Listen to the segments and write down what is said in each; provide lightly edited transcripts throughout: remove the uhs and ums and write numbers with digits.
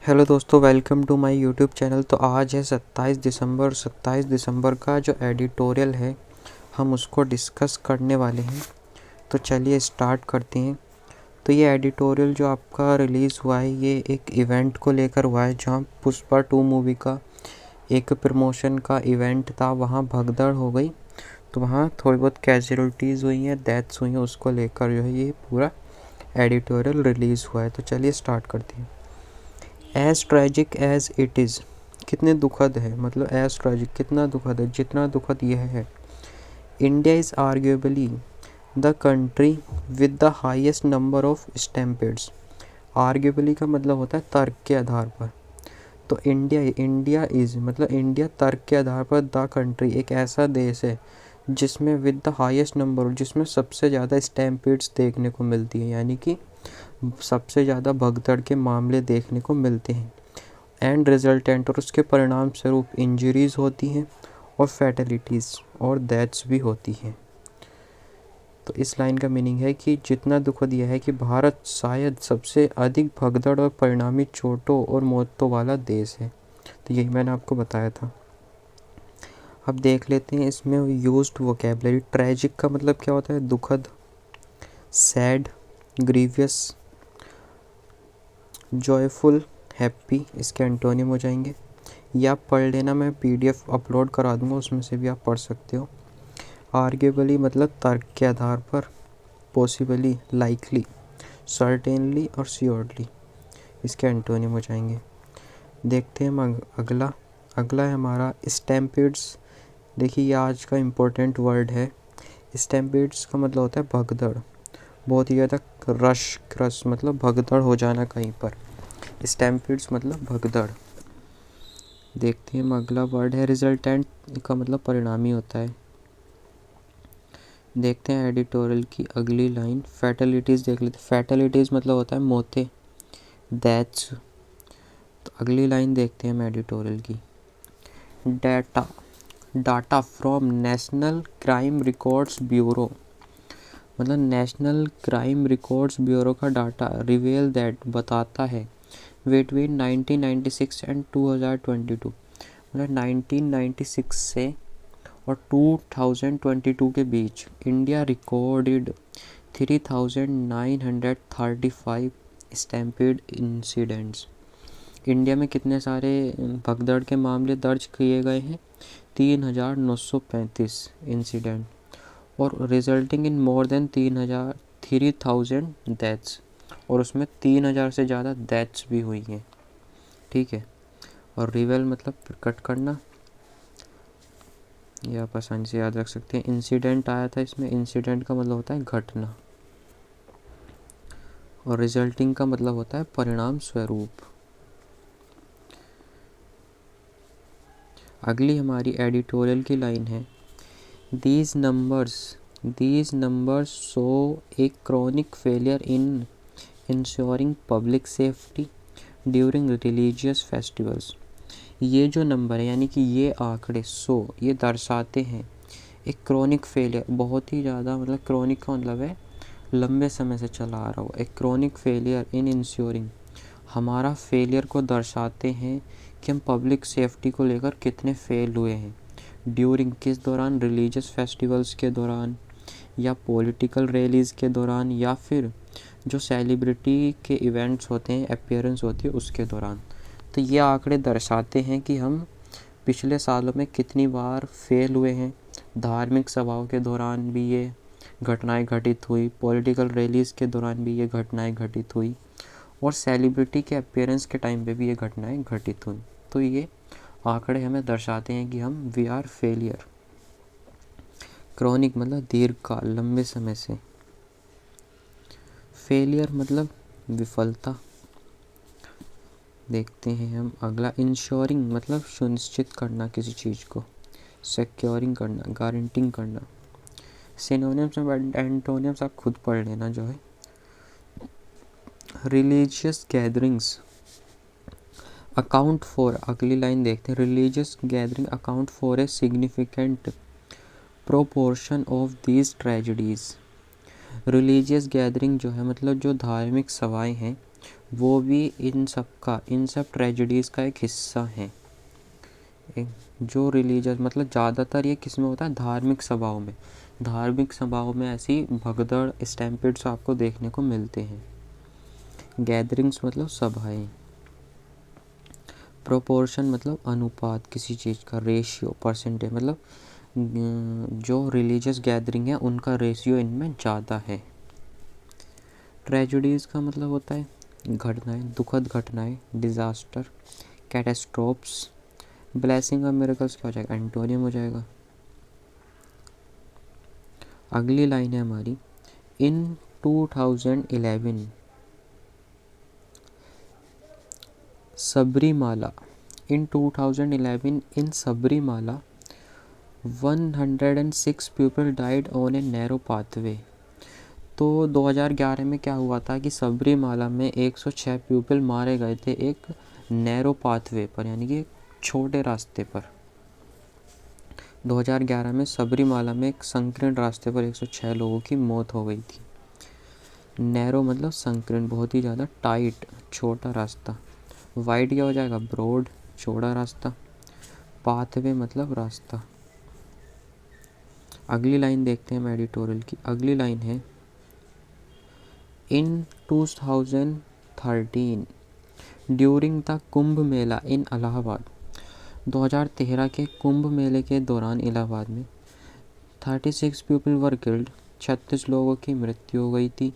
Hello दोस्तों, welcome to my YouTube channel. तो आज है 27 दिसंबर का जो एडिटोरियल है हम उसको डिस्कस करने वाले हैं। तो चलिए स्टार्ट करते हैं। तो ये एडिटोरियल जो आपका रिलीज़ हुआ है ये एक इवेंट को लेकर हुआ है, जहाँ पुष्पा 2 मूवी का एक प्रमोशन का इवेंट था। वहाँ भगदड़ हो गई, तो वहाँ थोड़ी बहुत कैजुअलिटीज़ हुई हैं, डेथ्स हुई हैं, उसको लेकर जो है ये पूरा एडिटोरियल रिलीज़ हुआ है। तो चलिए स्टार्ट करते हैं। As tragic as it is, कितने दुखद है, मतलब एज ट्रेजिक कितना दुखद है, जितना दुखद यह है। India is arguably the country with the highest number of stampedes. Arguably का मतलब होता है तर्क के आधार पर। तो इंडिया इज़ मतलब इंडिया तर्क के आधार पर द कंट्री एक ऐसा देश है जिसमें विद द हाईएस्ट नंबर, जिसमें सबसे ज़्यादा स्टैम्पेड्स देखने को मिलती है, यानी कि सबसे ज़्यादा भगदड़ के मामले देखने को मिलते हैं। एंड रिजल्टेंट, और उसके परिणाम स्वरूप इंजरीज होती हैं और फैटलिटीज़ और डेथ्स भी होती हैं। तो इस लाइन का मीनिंग है कि जितना दुखद यह है कि भारत शायद सबसे अधिक भगदड़ और परिणामी चोटों और मौतों वाला देश है। तो यही मैंने आपको बताया था। अब देख लेते हैं इसमें यूज्ड वोकेबलरी। ट्रेजिक का मतलब क्या होता है? दुखद, सैड, ग्रीवियस, जॉयफुल, हैप्पी, इसके एंटोनिम हो जाएंगे। या आप पढ़ लेना, मैं PDF अपलोड करा दूंगा, उसमें से भी आप पढ़ सकते हो। आर्ग्यूएबली मतलब तर्क के आधार पर, पॉसिबली, लाइकली, सर्टेनली और श्योरली, इसके एंटोनिम हो जाएंगे। देखते हैं हम अगला है हमारा स्टैम्पेड्स। देखिए ये आज का इम्पोर्टेंट वर्ड है। स्टैम्पेड्स का मतलब होता है भगदड़, बहुत ही ज़्यादा क्रश मतलब भगदड़ हो जाना कहीं पर। स्टैम्पेड्स मतलब भगदड़। देखते हैं हम अगला वर्ड है रिजल्टेंट, का मतलब परिणामी होता है। देखते हैं एडिटोरियल की अगली लाइन, फैटलिटीज़ देख लेते हैं। फैटलिटीज़ मतलब होता है मौतें, डेथ्स। तो अगली लाइन देखते हैं हम एडिटोरियल की। Data from national crime records bureau, मतलब नेशनल क्राइम रिकॉर्ड्स ब्यूरो का डाटा रिवील दैट बताता है बिटवीन 1996 एंड 2022, मतलब 1996 से और 2022 के बीच India recorded 3935 stampede incidents. India में कितने सारे भगदड़ के मामले दर्ज किए गए हैं? 3935 इंसिडेंट, और resulting in more than 3000 deaths, और उसमें 3000 से ज़्यादा डेथ्स भी हुई हैं। ठीक है। और रिवेल मतलब प्रकट करना, ये आप आसानी से याद रख सकते हैं। इंसिडेंट आया था इसमें, इंसिडेंट का मतलब होता है घटना, और रिजल्टिंग का मतलब होता है परिणाम स्वरूप। अगली हमारी एडिटोरियल की लाइन है, these numbers show a chronic failure in ensuring public safety during religious festivals. ये जो नंबर है, यानी कि ये आंकड़े ये दर्शाते हैं एक क्रॉनिक फेलियर, बहुत ही ज़्यादा, मतलब क्रॉनिक का मतलब है लंबे समय से चला आ रहा हो। एक क्रॉनिक फेलियर इन इंश्योरिंग, हमारा फेलियर को दर्शाते हैं कि हम पब्लिक सेफ्टी को लेकर कितने फेल हुए हैं। ड्यूरिंग किस दौरान? रिलीजियस फेस्टिवल्स के दौरान, या पॉलिटिकल रैलीज़ के दौरान, या फिर जो सेलिब्रिटी के इवेंट्स होते हैं, अपीयरेंस होती है, उसके दौरान। तो ये आंकड़े दर्शाते हैं कि हम पिछले सालों में कितनी बार फेल हुए हैं। धार्मिक सभाओं के दौरान भी ये घटनाएं घटित हुई, पॉलिटिकल रैलीज़ के दौरान भी ये घटनाएं घटित हुई, और सेलिब्रिटी के अपीयरेंस के टाइम पे भी ये घटनाएं घटित हुई। तो ये आंकड़े हमें दर्शाते हैं कि हम वी आर फेलियर। क्रॉनिक मतलब दीर्घकाल, लंबे समय से। फेलियर मतलब विफलता। देखते हैं हम अगला, इंश्योरिंग मतलब सुनिश्चित करना किसी चीज़ को, सिक्योरिंग करना, गारंटिंग करना। सिनोनिम्स एंड एंटोनिम्स आप खुद पढ़ लेना जो है। रिलीजियस गैदरिंग्स अकाउंट फॉर, अगली लाइन देखते हैं, religious gathering account for a significant proportion of these tragedies. Religious gathering जो है, मतलब जो धार्मिक सभाएं हैं, वो भी इन सब ट्रेजेडीज़ का एक हिस्सा हैं। जो रिलीजियस मतलब ज़्यादातर ये किस में होता है, धार्मिक सभाओं में ऐसी भगदड़ स्टैम्पेड्स आपको देखने को मिलते हैं। गैदरिंग्स मतलब सभाएं। प्रोपोर्शन मतलब अनुपात किसी चीज़ का, रेशियो परसेंटेज मतलब जो रिलीजियस गैदरिंग है उनका रेशियो इनमें ज़्यादा है। ट्रेजेडीज़ का मतलब होता है घटनाएं, दुखद घटनाएं, डिज़ास्टर, कैटास्ट्रोफ्स। ब्लेसिंग और मिरेकल्स क्या हो जाएगा, एंटोनियम हो जाएगा। अगली लाइन है हमारी, in 2011 Sabarimala, in 2011 in Sabarimala 106 people died on a narrow pathway. तो 2011 में क्या हुआ था कि सबरीमाला में 106 पीपल मारे गए थे एक नैरो पाथवे पर, यानी कि एक छोटे रास्ते पर। 2011 में सबरीमाला में एक संकीर्ण रास्ते पर 106 लोगों की मौत हो गई थी। नैरो मतलब संकीर्ण, बहुत ही ज़्यादा टाइट, छोटा रास्ता। वाइड क्या हो जाएगा, ब्रॉड, चौड़ा रास्ता। पाथवे मतलब रास्ता। अगली लाइन देखते हैं हम एडिटोरियल की। अगली लाइन है, इन 2013 ड्यूरिंग द कुंभ मेला इन इलाहाबाद। 2013 के कुंभ मेले के दौरान इलाहाबाद में 36 पीपल वर किल्ड, 36 लोगों की मृत्यु हो गई थी,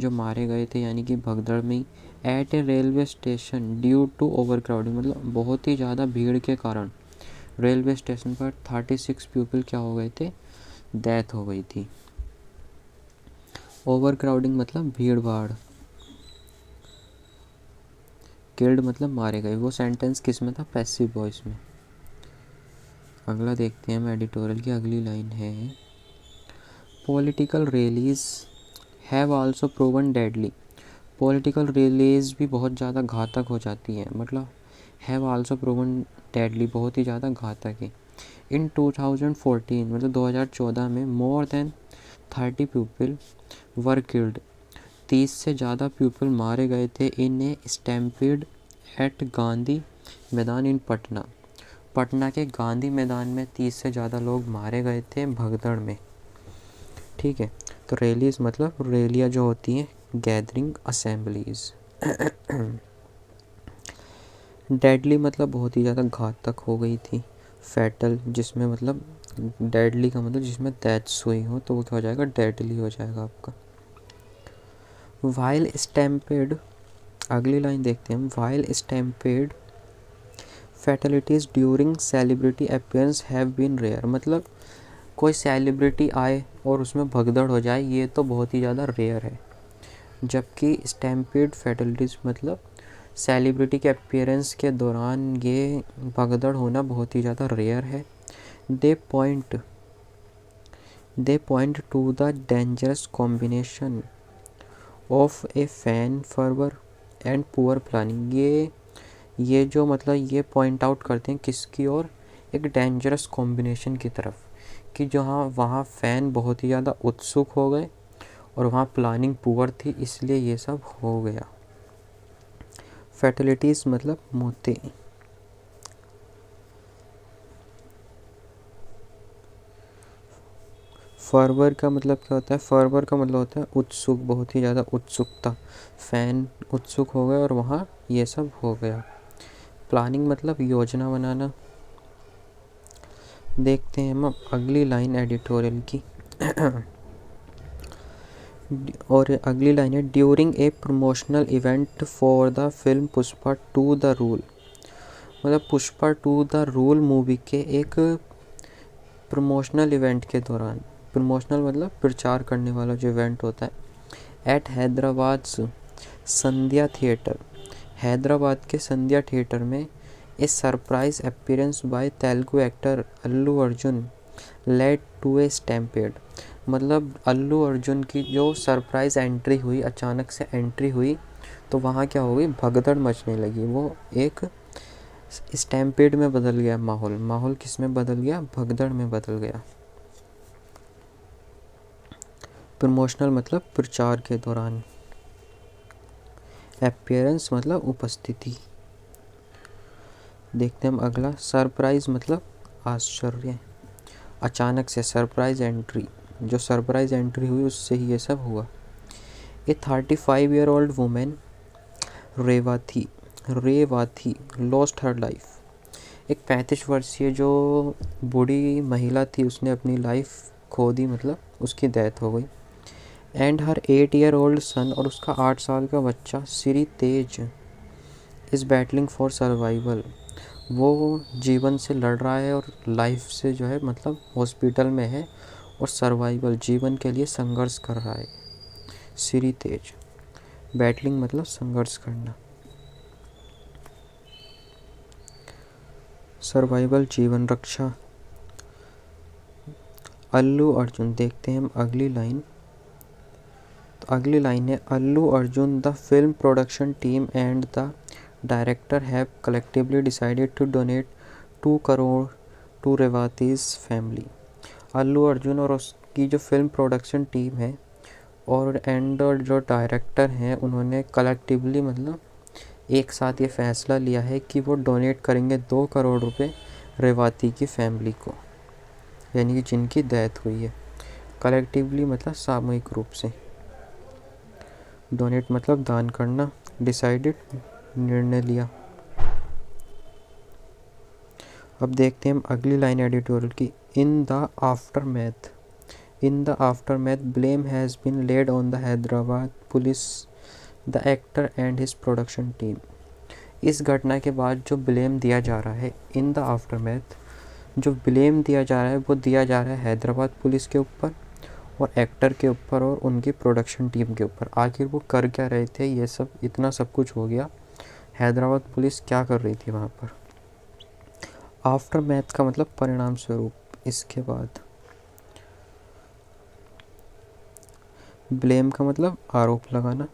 जो मारे गए थे यानी कि भगदड़ में। At a railway station due to overcrowding मतलब बहुत ही ज़्यादा भीड़ के कारण रेलवे स्टेशन पर 36 पीपल क्या हो गए थे, डेथ हो गई थी। ओवर क्राउडिंग मतलब भीड़ भाड़, किल्ड मतलब मारे गए। वो सेंटेंस किस में था, पैसिव वॉइस में। अगला देखते हैं हम एडिटोरियल की। अगली लाइन है, political rallies have also proven deadly. Political rallies भी बहुत ज़्यादा घातक हो जाती हैं, मतलब हैव आल्सो प्रूवन डेडली, बहुत ही ज़्यादा घातक है। इन 2014 मतलब 2014 में more than 30 people were killed, 30 से ज़्यादा पीपल मारे गए थे इन ए स्टैम्पीड एट गांधी मैदान इन पटना। पटना के गांधी मैदान में 30 से ज़्यादा लोग मारे गए थे भगदड़ में। ठीक है, तो रैलीज मतलब रैलियाँ जो होती हैं, गैदरिंग, असेंबलीज। डेडली मतलब बहुत ही ज़्यादा घातक हो गई थी। फैटल जिसमें मतलब डेडली का मतलब जिसमें डेथ्स हुई हो, तो वो क्या हो जाएगा, डेडली हो जाएगा आपका। वाइल स्टैम्पेड, अगली लाइन देखते हैं हम। While stampede fatalities during celebrity appearance have been rare, मतलब कोई सेलिब्रिटी आए और उसमें भगदड़ हो जाए, ये तो बहुत ही ज़्यादा रेयर है। जबकि स्टैम्पेड फैटलिटीज़ मतलब सेलिब्रिटी के अपीयरेंस के दौरान ये भगदड़ होना बहुत ही ज़्यादा रेयर है। They point to the dangerous combination of a fan fervour and poor planning. ये जो मतलब ये पॉइंट आउट करते हैं किसकी ओर, एक डेंजरस कॉम्बिनेशन की तरफ, कि जहाँ वहाँ फ़ैन बहुत ही ज़्यादा उत्सुक हो गए और वहाँ प्लानिंग पुअर थी, इसलिए ये सब हो गया। फैटलिटीज़ मतलब मौतें। फर्वर का मतलब क्या होता है, फर्वर का मतलब होता है उत्सुक, बहुत ही ज़्यादा उत्सुकता। फ़ैन उत्सुक हो गए और वहाँ ये सब हो गया। प्लानिंग मतलब योजना बनाना। देखते हैं हम अगली लाइन एडिटोरियल की। और अगली लाइन है, during a promotional event for the film Pushpa 2 the rule, मतलब पुष्पा 2 द रूल मूवी के एक प्रमोशनल इवेंट के दौरान, प्रमोशनल मतलब प्रचार करने वाला जो इवेंट होता है, एट हैदराबाद संध्या थिएटर, हैदराबाद के संध्या थिएटर में a surprise appearance by Telugu actor Allu Arjun led to a stampede, मतलब अल्लू अर्जुन की जो सरप्राइज एंट्री हुई, अचानक से एंट्री हुई, तो वहाँ क्या हो गई, भगदड़ मचने लगी। वो एक स्टैम्पेड में बदल गया माहौल। माहौल किस में बदल गया, भगदड़ में बदल गया। प्रमोशनल मतलब प्रचार के दौरान। अपीयरेंस मतलब उपस्थिति। देखते हैं हम अगला। सरप्राइज मतलब आश्चर्य, अचानक से सरप्राइज एंट्री, जो सरप्राइज एंट्री हुई उससे ही ये सब हुआ। ए 35-year-old women Revathi lost her life. एक 35 वर्षीय जो बूढ़ी महिला थी उसने अपनी लाइफ खो दी, मतलब उसकी डेथ हो गई। एंड हर 8-year-old सन, और उसका 8 साल का बच्चा श्री तेज इज़ बैटलिंग फॉर सर्वाइवल। वो जीवन से लड़ रहा है और लाइफ से जो है मतलब हॉस्पिटल में है और सर्वाइवल जीवन के लिए संघर्ष कर रहा है। श्री तेज, बैटलिंग मतलब संघर्ष करना, सर्वाइवल जीवन रक्षा। अल्लू अर्जुन, देखते हैं हम अगली लाइन। तो अगली लाइन है, Allu Arjun the film production team and the director have collectively decided to donate 2 crore to Revathi's family. Allu Arjun और उसकी जो फिल्म प्रोडक्शन टीम है और जो डायरेक्टर हैं उन्होंने कलेक्टिवली मतलब एक साथ ये फैसला लिया है कि वो डोनेट करेंगे 2 करोड़ रुपए रेवाती की फैमिली को, यानी कि जिनकी डेथ हुई है। कलेक्टिवली मतलब सामूहिक रूप से, डोनेट मतलब दान करना, डिसाइडेड निर्णय लिया। अब देखते हैं हम अगली लाइन एडिटोरियल की। In the aftermath blame has been laid on the Hyderabad police, the actor and his production team. इस घटना के बाद जो ब्लेम दिया जा रहा है, इन द आफ्टरमैथ जो ब्लेम दिया जा रहा है वो दिया जा रहा है हैदराबाद पुलिस के ऊपर और एक्टर के ऊपर और उनकी प्रोडक्शन टीम के ऊपर। आखिर वो कर क्या रहे थे, ये सब इतना सब कुछ हो गया, हैदराबाद पुलिस क्या कर रही थी वहाँ पर। आफ्टर मैथ का मतलब परिणाम स्वरूप, इसके बाद। ब्लेम का मतलब आरोप लगाना।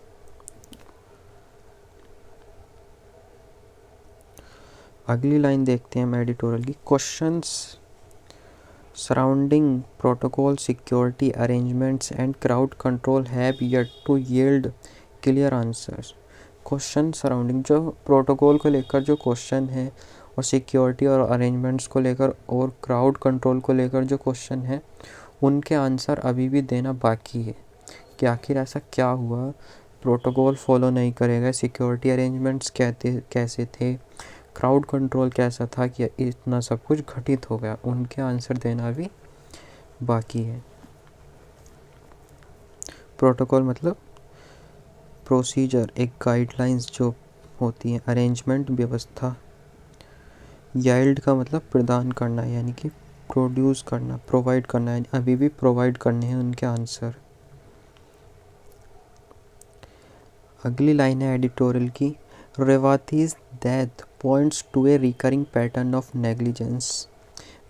अगली लाइन देखते हैं हम एडिटोरियल की। Questions surrounding protocol, security arrangements and crowd control have yet to yield clear answers. Question surrounding, जो प्रोटोकॉल को लेकर जो क्वेश्चन है और सिक्योरिटी और अरेंजमेंट्स को लेकर और क्राउड कंट्रोल को लेकर जो क्वेश्चन है उनके आंसर अभी भी देना बाकी है कि आखिर ऐसा क्या हुआ, प्रोटोकॉल फॉलो नहीं करेगा, सिक्योरिटी अरेंजमेंट्स कैसे थे, क्राउड कंट्रोल कैसा था कि इतना सब कुछ घटित हो गया, उनके आंसर देना भी बाकी है। प्रोटोकॉल मतलब प्रोसीजर, एक गाइडलाइंस जो होती हैं, अरेंजमेंट व्यवस्था। याइल्ड का मतलब प्रदान करना, यानी कि प्रोड्यूस करना, प्रोवाइड करना, यानी अभी भी प्रोवाइड करने हैं उनके आंसर। अगली लाइन है एडिटोरियल की। Revathi's death points to a recurring pattern of negligence,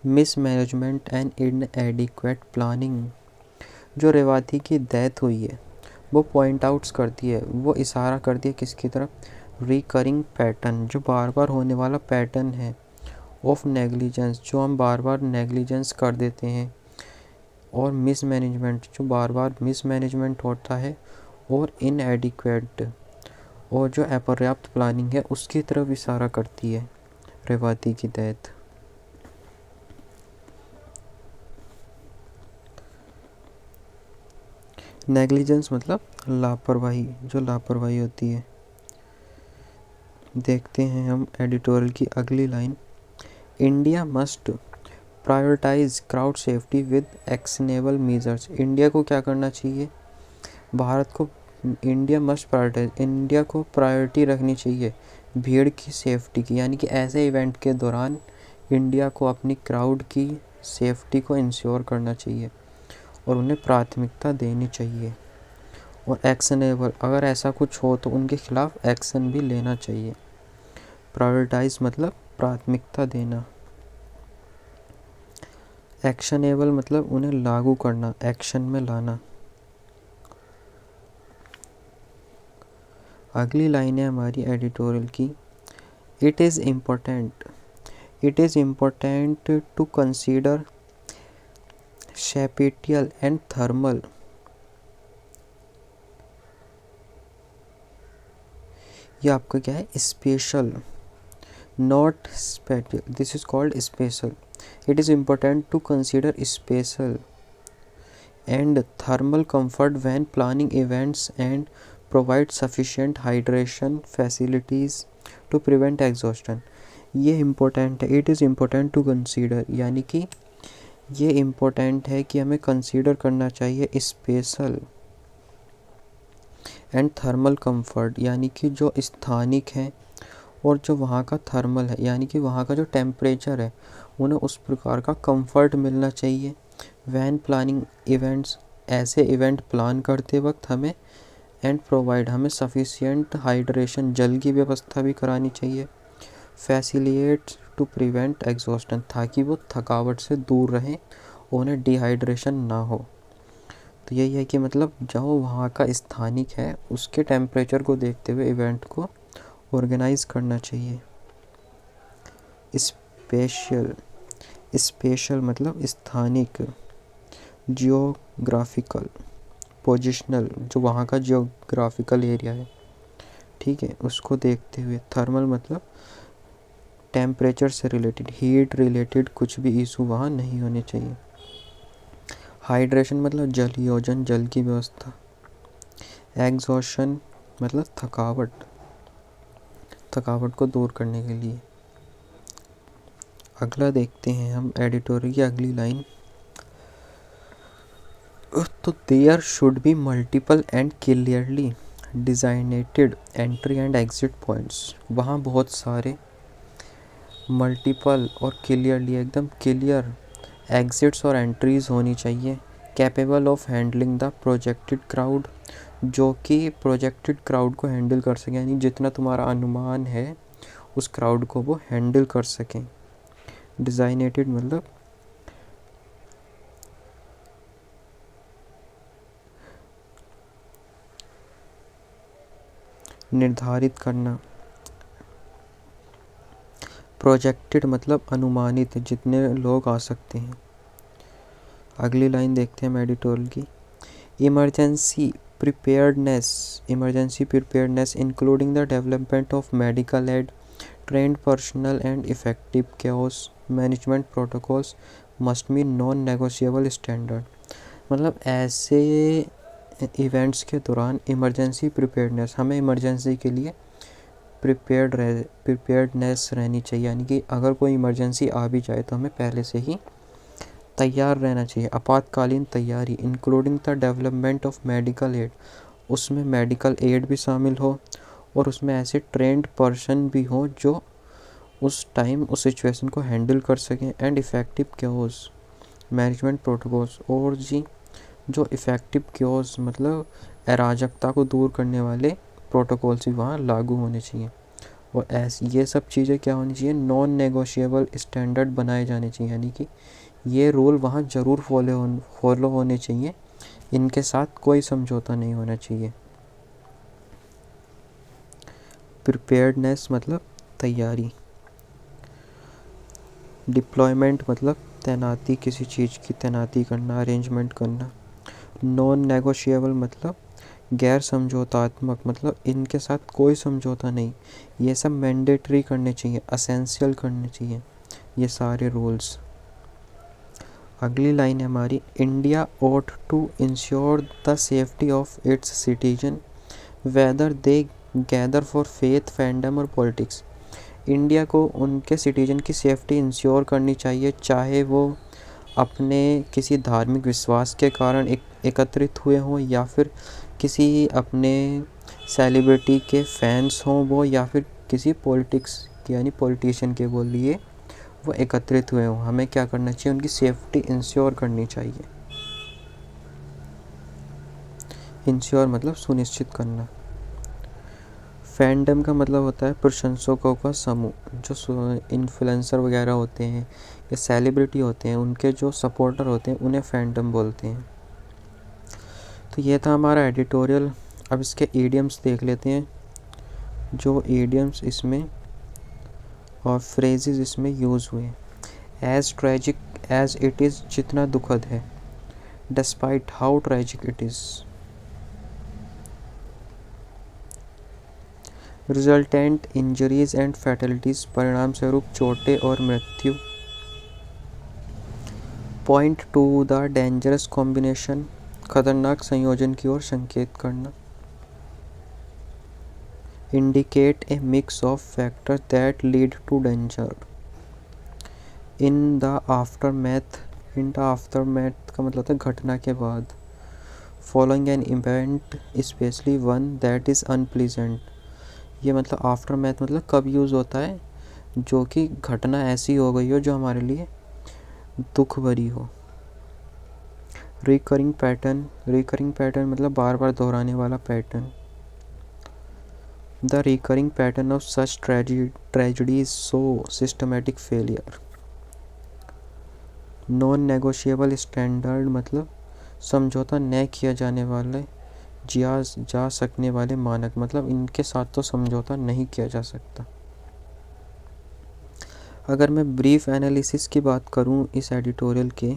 mismanagement and inadequate planning. जो रेवाती की डेथ हुई है वो पॉइंट आउट्स करती है, वो इशारा करती है किसकी तरफ, रिकरिंग पैटर्न, जो बार बार होने वाला पैटर्न है, ऑफ नेग्लिजेंस, जो हम बार बार नेग्लिजेंस कर देते हैं, और मिसमैनेजमेंट, जो बार बार मिसमैनेजमेंट होता है, और इनएडिक्वेट, और जो अपर्याप्त प्लानिंग है उसकी तरफ इशारा करती है रेवाती की डेथ। नेग्लिजेंस मतलब लापरवाही, जो लापरवाही होती है। देखते हैं हम एडिटोरियल की अगली line. India must prioritise crowd safety with actionable measures. India को क्या करना चाहिए, भारत को, इंडिया मस्ट प्रायोरिटाइज, इंडिया को प्रायोरिटी रखनी चाहिए भीड़ की सेफ्टी की, यानी कि ऐसे इवेंट के दौरान इंडिया को अपनी क्राउड की सेफ्टी को इंश्योर करना चाहिए और उन्हें प्राथमिकता देनी चाहिए। और एक्शनेबल, अगर ऐसा कुछ हो तो उनके खिलाफ एक्शन भी लेना चाहिए। प्रायोरिटाइज मतलब प्राथमिकता देना। एक्शनेबल मतलब उन्हें लागू करना, एक्शन में लाना। अगली लाइन है हमारी एडिटोरियल की। It is important to consider spatial and thermal ये आपका क्या है, special, not special, this is called special. It is important to consider special and thermal comfort when planning events and provide sufficient hydration facilities to prevent exhaustion. ये important है, it is important to consider, यानी कि ये important है कि हमें consider करना चाहिए स्पेशल एंड थर्मल कंफर्ट, यानी कि जो स्थानिक है और जो वहाँ का थर्मल है, यानी कि वहाँ का जो टेम्परेचर है, उन्हें उस प्रकार का कंफर्ट मिलना चाहिए. वैन प्लानिंग इवेंट्स, ऐसे इवेंट प्लान करते वक्त हमें एंड प्रोवाइड, हमें सफिशिएंट हाइड्रेशन, जल की व्यवस्था भी करानी चाहिए. फैसिलिटेट टू प्रिवेंट एग्जॉस्टन, ताकि वो थकावट से दूर रहें, उन्हें डिहाइड्रेशन ना हो. तो यही है कि मतलब जो वहाँ का स्थानिक है उसके टेम्परेचर को देखते हुए इवेंट को ऑर्गेनाइज करना चाहिए. स्पेशल, स्पेशल मतलब स्थानिक, जियोग्राफिकल, पोजिशनल, जो वहाँ का जियोग्राफिकल एरिया है, ठीक है, उसको देखते हुए. थर्मल मतलब टेम्परेचर से रिलेटेड, हीट रिलेटेड कुछ भी इशू वहाँ नहीं होने चाहिए. हाइड्रेशन मतलब जल योजन, जल की व्यवस्था. एग्जॉशन मतलब थकावट, थकावट को दूर करने के लिए. अगला देखते हैं हम एडिटोरियल की अगली लाइन. तो there should be multiple and clearly designated entry and exit points. वहाँ बहुत सारे मल्टीपल और क्लियरली, एकदम क्लियर एग्जिट्स और एंट्रीज होनी चाहिए. Capable of handling the projected crowd, जो कि प्रोजेक्टेड क्राउड को हैंडल कर सकें, यानी जितना तुम्हारा अनुमान है उस क्राउड को वो हैंडल कर सकें. डिजाइनेटेड मतलब निर्धारित करना. प्रोजेक्टेड मतलब अनुमानित, जितने लोग आ सकते हैं. अगली लाइन देखते हैं एडिटोरियल की. Emergency preparedness, emergency preparedness including the development of medical aid, trained personnel and effective chaos management protocols must be non-negotiable standard. मतलब ऐसे इवेंट्स के दौरान इमरजेंसी प्रिपेयर्डनेस, हमें इमरजेंसी के लिए प्रिपेयर्डनेस रहनी चाहिए, यानी कि अगर कोई इमरजेंसी आ भी जाए तो हमें पहले से ही तैयार रहना चाहिए. आपातकालीन तैयारी, including the development of medical aid, उसमें मेडिकल एड भी शामिल हो और उसमें ऐसे ट्रेंड पर्सन भी हो जो उस टाइम उस सिचुएशन को हैंडल कर सकें. And effective chaos management protocols, और जी जो इफ़ेक्टिव क्योस मतलब अराजकता को दूर करने वाले प्रोटोकॉल्स भी वहाँ लागू होने चाहिए. और ऐसी ये सब चीज़ें क्या होनी चाहिए, नॉन नेगोशिएबल स्टैंडर्ड बनाए जाने चाहिए, यानी कि ये रूल वहाँ ज़रूर फॉलो होने चाहिए, इनके साथ कोई समझौता नहीं होना चाहिए. प्रिपेयर्डनेस मतलब तैयारी. डिप्लॉयमेंट मतलब तैनाती, किसी चीज़ की तैनाती करना, अरेंजमेंट करना. नॉन नेगोशिएबल मतलब गैर समझौतात्मक, मतलब इनके साथ कोई समझौता नहीं. ये सब मैंडेटरी करने चाहिए, असेंशियल करने चाहिए ये सारे रूल्स. अगली लाइन है हमारी. India ought to ensure the safety of its citizen whether they gather for faith, fandom और politics. इंडिया को उनके सिटीजन की सेफ्टी इंश्योर करनी चाहिए, चाहे वो अपने किसी धार्मिक विश्वास के कारण एकत्रित हुए हों, या फिर किसी अपने सेलिब्रिटी के फैंस हों वो, या फिर किसी पॉलिटिक्स यानी पॉलिटिशियन के लिए वो एकत्रित हुए हों. हमें क्या करना चाहिए, उनकी सेफ्टी इंश्योर करनी चाहिए. इंश्योर मतलब सुनिश्चित करना. फैंडम का मतलब होता है प्रशंसकों का समूह, जो इन्फ्लुएंसर वगैरह होते हैं या सेलिब्रिटी होते हैं, उनके जो सपोर्टर होते हैं उन्हें फैंडम बोलते हैं. तो ये था हमारा एडिटोरियल. अब इसके ईडियम्स देख लेते हैं, जो ईडियम्स इसमें और फ्रेजेस इसमें यूज़ हुए. As tragic as it is, जितना दुखद है. Despite how tragic it is. Resultant injuries and fatalities, परिणाम स्वरूप चोटें और मृत्यु। Point to the dangerous combination, खतरनाक संयोजन की ओर संकेत करना। Indicate a mix of factor that lead to danger. In the aftermath, in the aftermath का मतलब होता है घटना के बाद। Following an event specially one that is unpleasant, ये मतलब आफ्टरमैथ मतलब कब यूज़ होता है, जो कि घटना ऐसी हो गई हो जो हमारे लिए दुख भरी हो। रिकरिंग पैटर्न, रिकरिंग पैटर्न मतलब बार बार दोहराने वाला pattern. The recurring pattern of such tragedies so systematic failure. Non negotiable standard मतलब समझौता न किया जाने वाले जा सकने वाले मानक, मतलब इनके साथ तो समझौता नहीं किया जा सकता। अगर मैं ब्रीफ एनालिसिस की बात करूं इस एडिटोरियल के,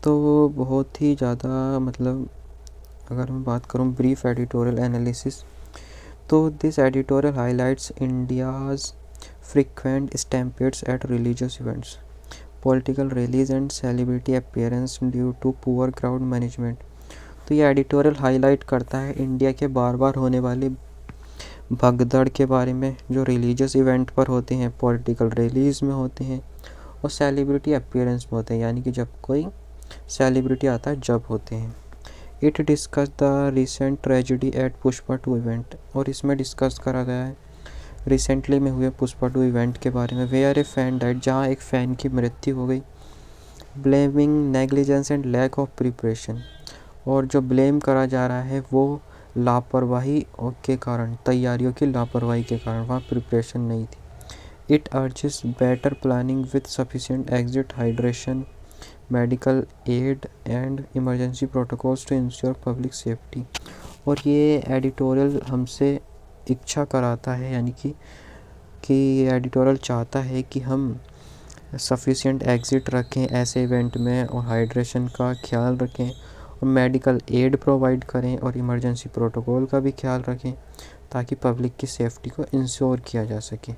तो बहुत ही ज़्यादा मतलब अगर मैं बात करूं ब्रीफ एडिटोरियल एनालिसिस, तो this editorial highlights India's frequent stampedes at religious events, political rallies and celebrity appearance due to poor crowd management. तो ये एडिटोरियल हाईलाइट करता है इंडिया के बार बार होने वाली भगदड़ के बारे में, जो रिलीजियस इवेंट पर होते हैं, पॉलिटिकल रैलीज में होते हैं और सेलिब्रिटी अपीयरेंस में होते हैं, यानी कि जब कोई सेलिब्रिटी आता है जब होते हैं। It discuss the recent tragedy at Pushpa 2 event, और इसमें डिस्कस करा गया है रिसेंटली में हुए पुष्पा 2 इवेंट के बारे में। वेयर ए फैन डाइड, जहाँ एक फ़ैन की मृत्यु हो गई। Blaming negligence and lack of preparation, और जो ब्लेम करा जा रहा है वो लापरवाही के कारण, तैयारियों की लापरवाही के कारण, वहाँ प्रिपरेशन नहीं थी। It urges better planning with sufficient exit, hydration, medical aid and emergency protocols to ensure public safety. और ये एडिटोरियल हमसे इच्छा कराता है, यानी कि एडिटोरियल चाहता है कि हम सफिशिएंट एग्जिट रखें ऐसे इवेंट में, और हाइड्रेशन का ख्याल रखें, और मेडिकल एड प्रोवाइड करें, और इमरजेंसी प्रोटोकॉल का भी ख्याल रखें, ताकि पब्लिक की सेफ्टी को इंश्योर किया जा सके।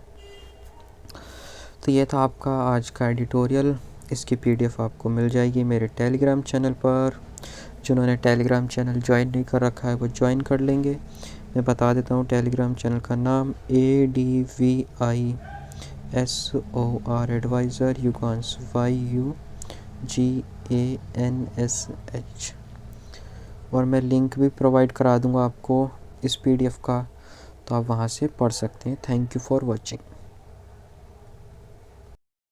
तो ये था आपका आज का एडिटोरियल। इसकी पीडीएफ आपको मिल जाएगी मेरे टेलीग्राम चैनल पर। जिन्होंने टेलीग्राम चैनल ज्वाइन नहीं कर रखा है वो ज्वाइन कर लेंगे। मैं बता देता हूँ टेलीग्राम चैनल का नाम ADVISOR एडवाइज़र युगांश, YUGANSH, और मैं लिंक भी प्रोवाइड करा दूँगा आपको इस पीडीएफ का, तो आप वहाँ से पढ़ सकते हैं। Thank you for watching.